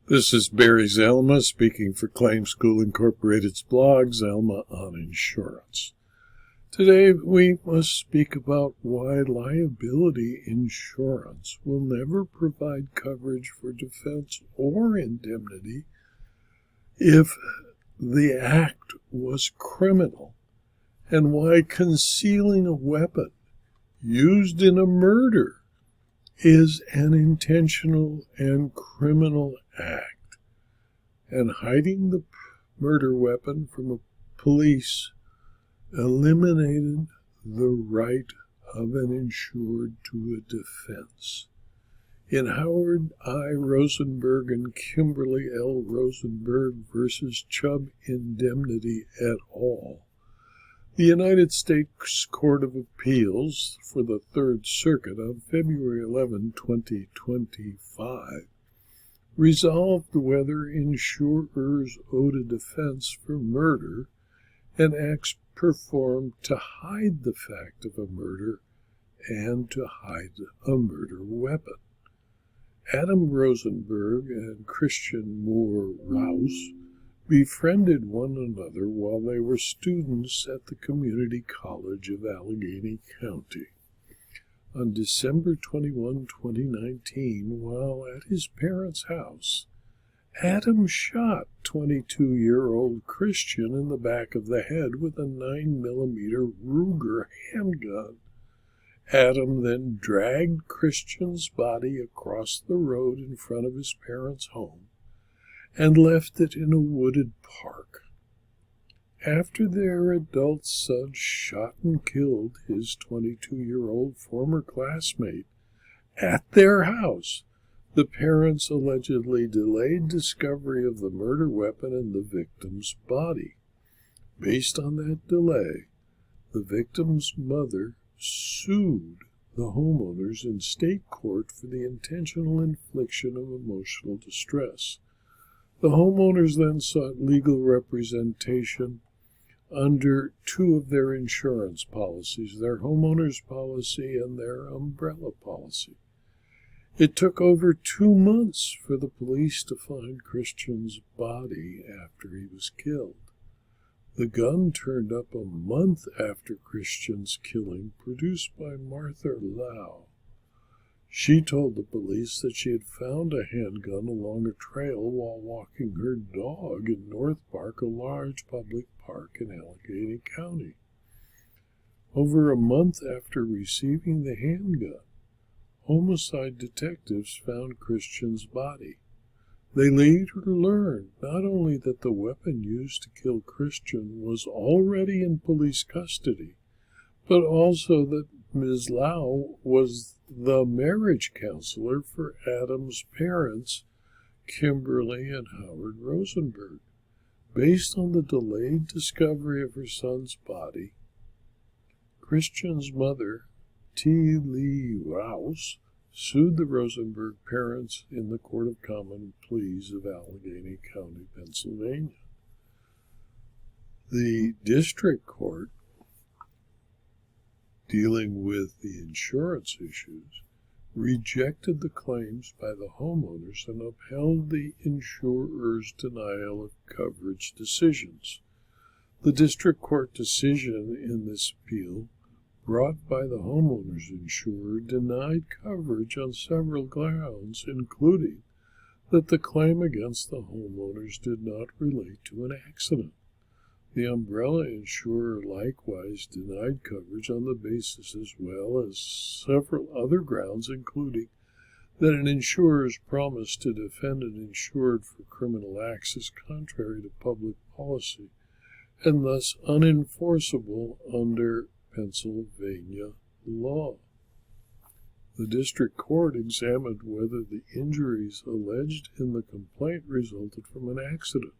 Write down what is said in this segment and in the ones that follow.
This is Barry Zalma speaking for Claim School Incorporated's blog, Zalma on Insurance. Today we must speak about why liability insurance will never provide coverage for defense or indemnity if the act was criminal, and why concealing a weapon used in a murder is an intentional and criminal act, and hiding the murder weapon from police eliminated the right of an insured to a defense. In Howard I. Rosenberg and Kimberly L. Rosenberg versus Chubb Indemnity et al., the United States Court of Appeals for the Third Circuit on February 11, 2025, resolved whether insurers owed a defense for murder and acts performed to hide the fact of a murder and to hide a murder weapon. Adam Rosenberg and Christian Moore-Rouse befriended one another while they were students at the Community College of Allegheny County. On December 21, 2019, while at his parents' house, Adam shot 22-year-old Christian in the back of the head with a 9mm Ruger handgun. Adam then dragged Christian's body across the road in front of his parents' home and left it in a wooded park. After their adult son shot and killed his 22-year-old former classmate at their house, the parents allegedly delayed discovery of the murder weapon and the victim's body. Based on that delay, the victim's mother sued the homeowners in state court for the intentional infliction of emotional distress. The homeowners then sought legal representation under two of their insurance policies, their homeowner's policy and their umbrella policy. It took over 2 months for the police to find Christian's body after he was killed. The gun turned up a month after Christian's killing, produced by Martha Lau. She told the police that she had found a handgun along a trail while walking her dog in North Park, a large public park in Allegheny County. Over a month after receiving the handgun, homicide detectives found Christian's body. They later learned not only that the weapon used to kill Christian was already in police custody, but also that Ms. Lau was the marriage counselor for Adam's parents, Kimberly and Howard Rosenberg. Based on the delayed discovery of her son's body, Christian's mother, T. Lee Rouse, sued the Rosenberg parents in the Court of Common Pleas of Allegheny County, Pennsylvania. The district court, dealing with the insurance issues, rejected the claims by the homeowners and upheld the insurer's denial of coverage decisions. The district court decision in this appeal, brought by the homeowner's insurer, denied coverage on several grounds, including that the claim against the homeowners did not relate to an accident. The umbrella insurer likewise denied coverage on the basis, as well as several other grounds, including that an insurer's promise to defend an insured for criminal acts is contrary to public policy and thus unenforceable under Pennsylvania law. The district court examined whether the injuries alleged in the complaint resulted from an accident.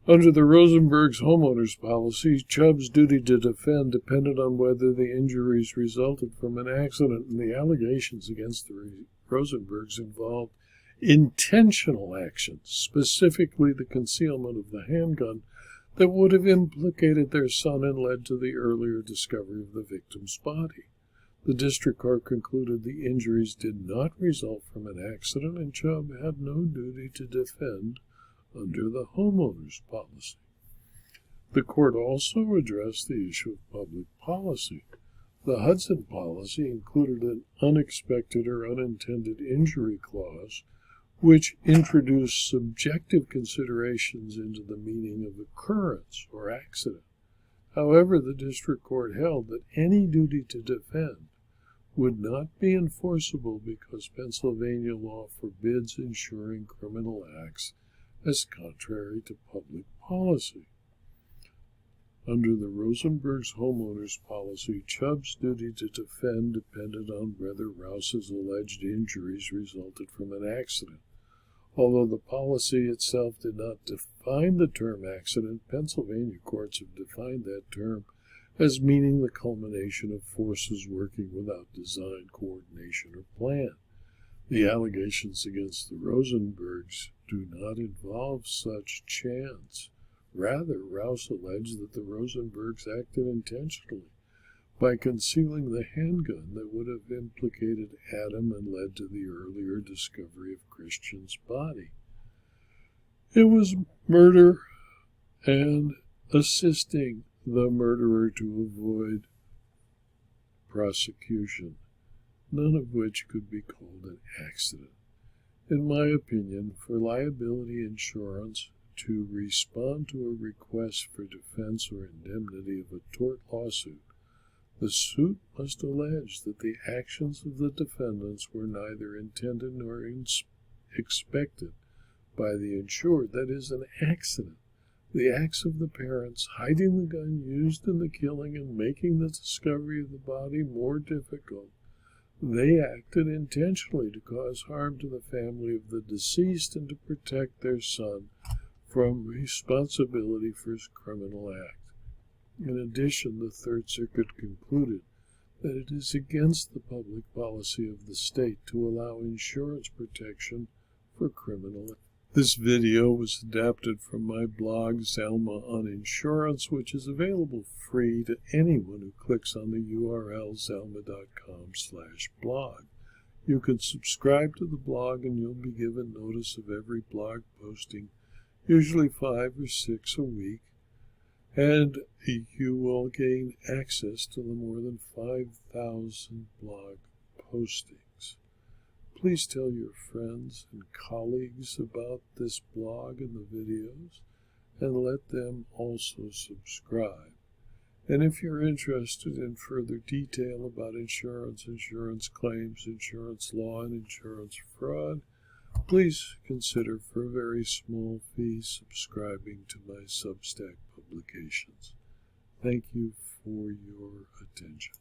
Under the Rosenberg's homeowners policy, Chubb's duty to defend depended on whether the injuries resulted from an accident, and the allegations against the Rosenbergs involved intentional actions, specifically the concealment of the handgun that would have implicated their son and led to the earlier discovery of the victim's body. The district court concluded the injuries did not result from an accident and Chubb had no duty to defend under the homeowner's policy. The court also addressed the issue of public policy. The Hudson policy included an unexpected or unintended injury clause, which introduced subjective considerations into the meaning of occurrence or accident. However, the district court held that any duty to defend would not be enforceable because Pennsylvania law forbids insuring criminal acts as contrary to public policy. Under the Rosenberg's homeowner's policy, Chubb's duty to defend depended on whether Rouse's alleged injuries resulted from an accident. Although the policy itself did not define the term accident, Pennsylvania courts have defined that term as meaning the culmination of forces working without design, coordination, or plan. The allegations against the Rosenbergs do not involve such chance. Rather, Rouse alleged that the Rosenbergs acted intentionally by concealing the handgun that would have implicated Adam and led to the earlier discovery of Christian's body. It was murder and assisting the murderer to avoid prosecution, none of which could be called an accident. In my opinion, for liability insurance to respond to a request for defense or indemnity of a tort lawsuit, the suit must allege that the actions of the defendants were neither intended nor expected by the insured, that is, an accident. The acts of the parents hiding the gun used in the killing and making the discovery of the body more difficult. They acted intentionally to cause harm to the family of the deceased and to protect their son from responsibility for his criminal act. In addition, the Third Circuit concluded that it is against the public policy of the state to allow insurance protection for criminal acts. This video was adapted from my blog, Zelma on Insurance, which is available free to anyone who clicks on the URL zelma.com/blog. You can subscribe to the blog and you'll be given notice of every blog posting, usually 5 or 6 a week, and you will gain access to the more than 5,000 blog postings. Please tell your friends and colleagues about this blog and the videos, and let them also subscribe. And if you're interested in further detail about insurance, insurance claims, insurance law, and insurance fraud, please consider for a very small fee subscribing to my Substack publications. Thank you for your attention.